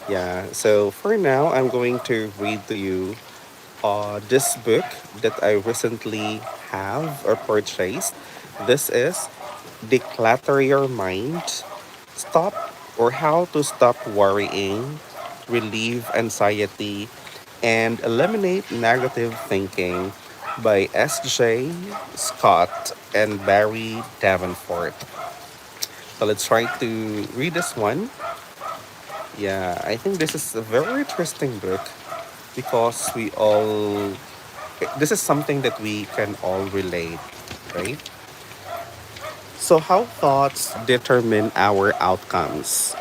Yeah, so for now, I'm going to read to you this book that I recently have or purchased. This is Declutter Your Mind, Stop or How to Stop Worrying, Relieve Anxiety, and Eliminate Negative Thinking by S.J. Scott and Barry Davenport. So let's try to read this one. Yeah, I think this is a very interesting book because this is something that we can all relate, right? So, how thoughts determine our outcomes?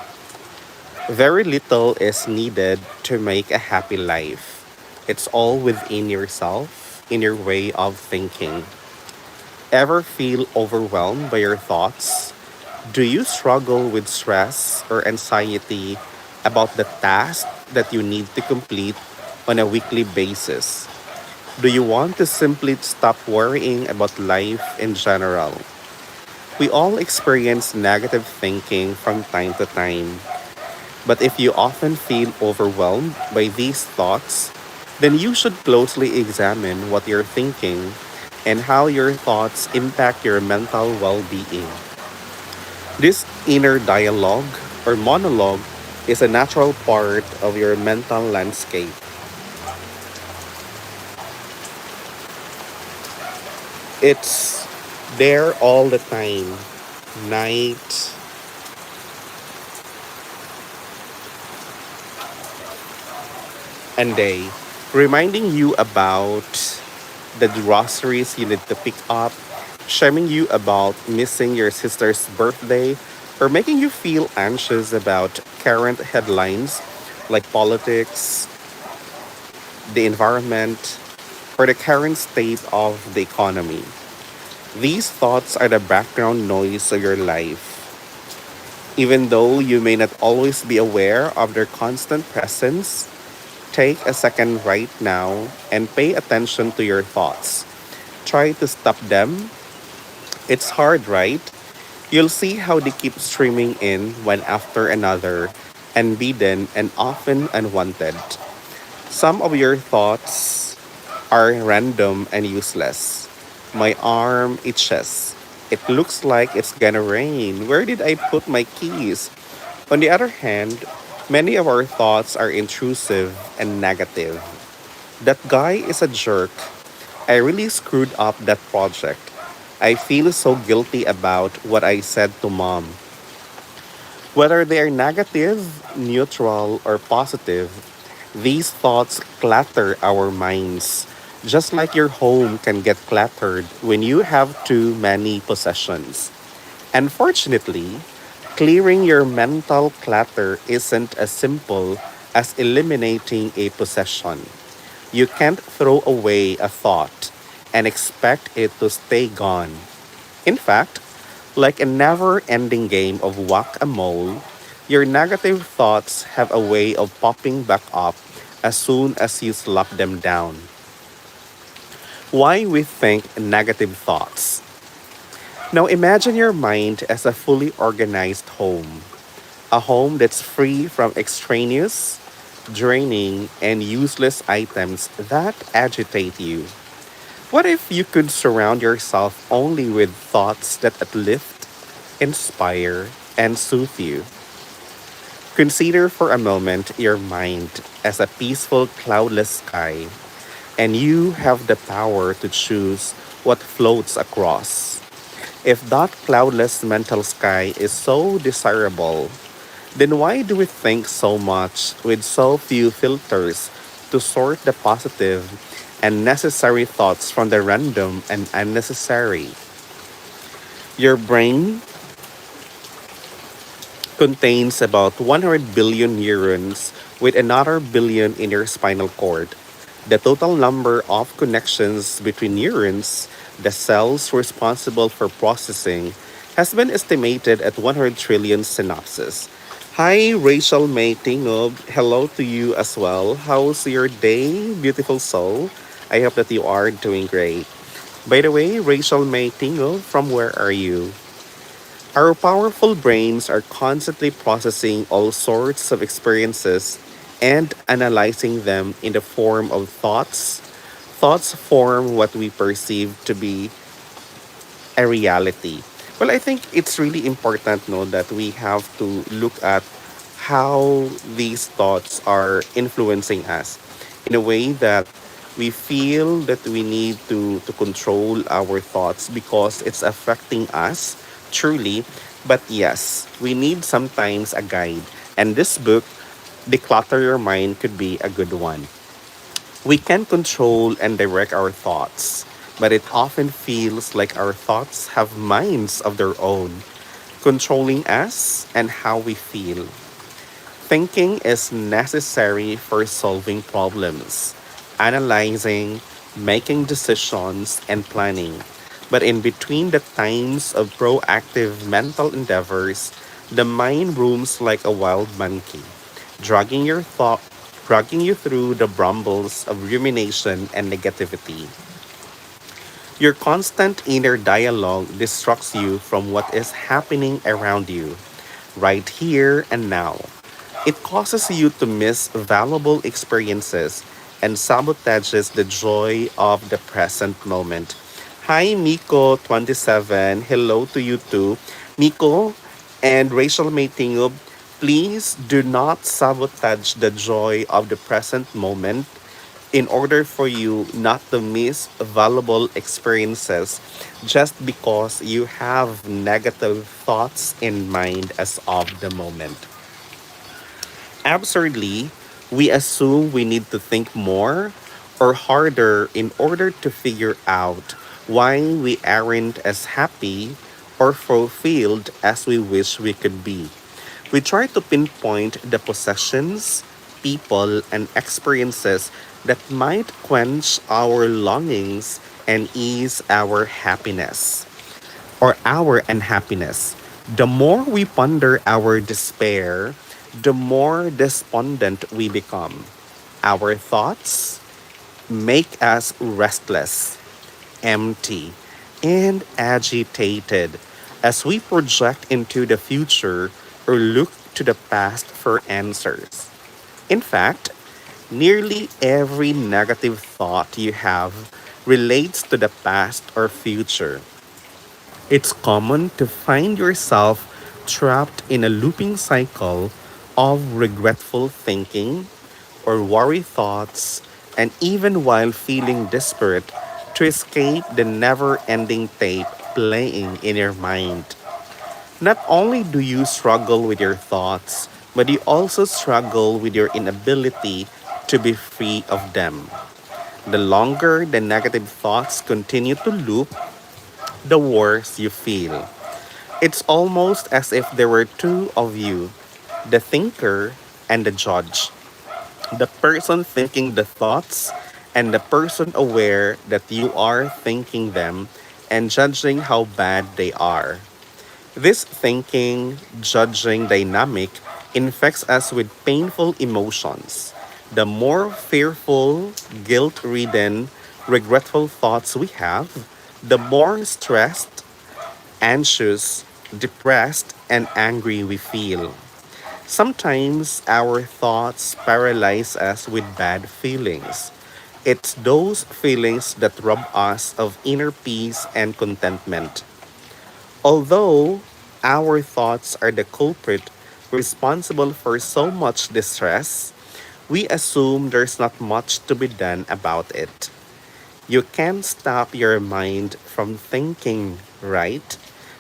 Very little is needed to make a happy life. It's all within yourself, in your way of thinking. Ever feel overwhelmed by your thoughts? Do you struggle with stress or anxiety about the task that you need to complete on a weekly basis? Do you want to simply stop worrying about life in general? We all experience negative thinking from time to time, but if you often feel overwhelmed by these thoughts, then you should closely examine what you're thinking and how your thoughts impact your mental well being. This inner dialogue or monologue is a natural part of your mental landscape. It's there all the time, night and day, reminding you about the groceries you need to pick up, shaming you about missing your sister's birthday, or making you feel anxious about current headlines like politics, the environment, or the current state of the economy. These thoughts are the background noise of your life. Even though you may not always be aware of their constant presence, take a second right now and pay attention to your thoughts. Try to stop them. It's hard, right? You'll see how they keep streaming in one after another, unbidden and often unwanted. Some of your thoughts are random and useless. My arm itches. It looks like it's gonna rain. Where did I put my keys? On the other hand, many of our thoughts are intrusive and negative. That guy is a jerk. I really screwed up that project. I feel so guilty about what I said to mom. Whether they are negative, neutral, or positive, these thoughts clutter our minds. Just like your home can get cluttered when you have too many possessions. Unfortunately, clearing your mental clutter isn't as simple as eliminating a possession. You can't throw away a thought and expect it to stay gone. In fact, like a never ending game of whack a mole, your negative thoughts have a way of popping back up as soon as you slap them down. Why we think negative thoughts? Now imagine your mind as a fully organized home, a home that's free from extraneous, draining, and useless items that agitate you. What if you could surround yourself only with thoughts that uplift, inspire, and soothe you? Consider for a moment your mind as a peaceful, cloudless sky, and you have the power to choose what floats across. If that cloudless mental sky is so desirable, then why do we think so much with so few filters to sort the positive and necessary thoughts from the random and unnecessary? Your brain contains about 100 billion neurons with another billion in your spinal cord. The total number of connections between neurons, the cells responsible for processing, has been estimated at 100 trillion synapses. Hi, Rachel May Tingob. Hello to you as well. How's your day, beautiful soul? I hope that you are doing great. By the way, Rachel May Tingob, from where are you? Our powerful brains are constantly processing all sorts of experiences and analyzing them in the form of thoughts. Thoughts form what we perceive to be a reality. Well, I think it's really important, no, that we have to look at how these thoughts are influencing us in a way that we feel that we need to control our thoughts because it's affecting us truly. But yes, we need sometimes a guide. And this book, Declutter Your Mind, could be a good one. We can control and direct our thoughts, but it often feels like our thoughts have minds of their own, controlling us and how we feel. Thinking is necessary for solving problems, analyzing, making decisions, and planning. But in between the times of proactive mental endeavors, the mind roams like a wild monkey, dragging your thought dragging you through the brambles of rumination and negativity. Your constant inner dialogue distracts you from what is happening around you, right here and now. It causes you to miss valuable experiences and sabotages the joy of the present moment. Hi, Miko27. Hello to you too. Miko and Rachel Maytingub, please do not sabotage the joy of the present moment in order for you not to miss valuable experiences just because you have negative thoughts in mind as of the moment. Absurdly, we assume we need to think more or harder in order to figure out why we aren't as happy or fulfilled as we wish we could be. We try to pinpoint the possessions, people, and experiences that might quench our longings and ease our happiness or our unhappiness. The more we ponder our despair, the more despondent we become. Our thoughts make us restless, empty, and agitated as we project into the future or look to the past for answers. In fact, nearly every negative thought you have relates to the past or future. It's common to find yourself trapped in a looping cycle of regretful thinking or worry thoughts, and even while feeling desperate to escape the never ending tape playing in your mind. Not only do you struggle with your thoughts, but you also struggle with your inability to be free of them. The longer the negative thoughts continue to loop, the worse you feel. It's almost as if there were two of you, the thinker and the judge. The person thinking the thoughts and the person aware that you are thinking them and judging how bad they are. This thinking, judging dynamic infects us with painful emotions. The more fearful, guilt ridden, regretful thoughts we have, the more stressed, anxious, depressed, and angry we feel. Sometimes our thoughts paralyze us with bad feelings. It's those feelings that rob us of inner peace and contentment. Although our thoughts are the culprit responsible for so much distress, we assume there's not much to be done about it. You can't stop your mind from thinking, right?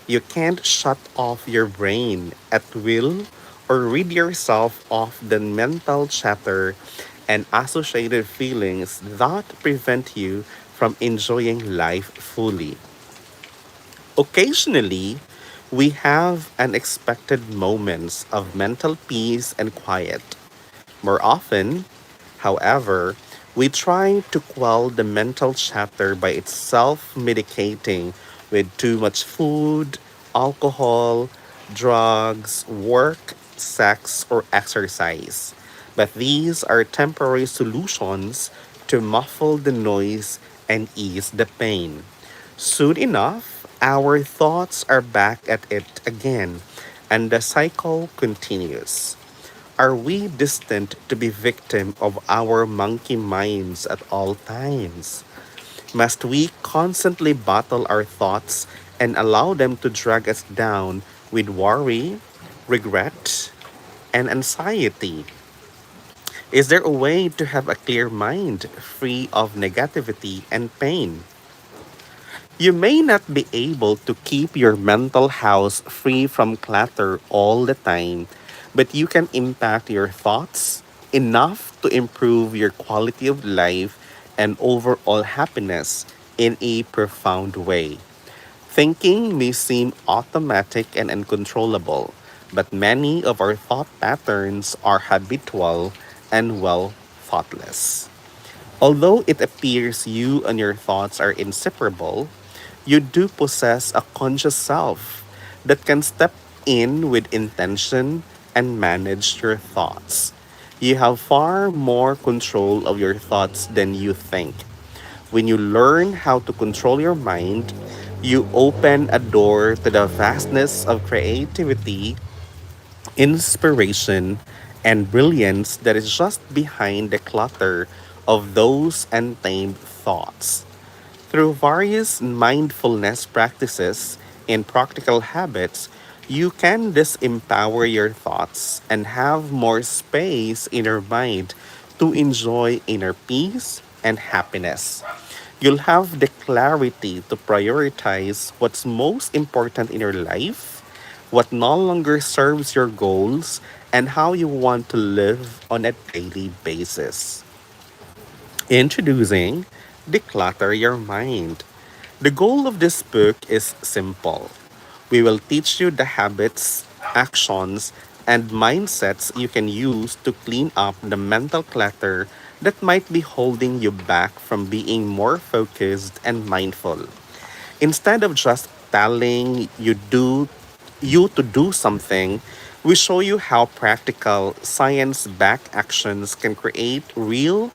You can't shut off your brain at will or rid yourself of the mental chatter and associated feelings that prevent you from enjoying life fully. Occasionally, we have unexpected moments of mental peace and quiet. More often, however, we try to quell the mental chatter by itself medicating with too much food, alcohol, drugs, work, sex, or exercise. But these are temporary solutions to muffle the noise and ease the pain. Soon enough, our thoughts are back at it again, and the cycle continues. Are we destined to be victim of our monkey minds at all times? Must we constantly battle our thoughts and allow them to drag us down with worry, regret, and anxiety? Is there a way to have a clear mind, free of negativity and pain? You may not be able to keep your mental house free from clutter all the time, but you can impact your thoughts enough to improve your quality of life and overall happiness in a profound way. Thinking may seem automatic and uncontrollable, but many of our thought patterns are habitual and well thoughtless. Although it appears you and your thoughts are inseparable, you do possess a conscious self that can step in with intention and manage your thoughts. You have far more control of your thoughts than you think. When you learn how to control your mind, you open a door to the vastness of creativity, inspiration, and brilliance that is just behind the clutter of those untamed thoughts. Through various mindfulness practices and practical habits, you can disempower your thoughts and have more space in your mind to enjoy inner peace and happiness. You'll have the clarity to prioritize what's most important in your life, what no longer serves your goals, and how you want to live on a daily basis. Introducing Declutter Your Mind. The goal of this book is simple. We will teach you the habits, actions, and mindsets you can use to clean up the mental clutter that might be holding you back from being more focused and mindful. Instead of just telling you to do something, we show you how practical science-backed actions can create real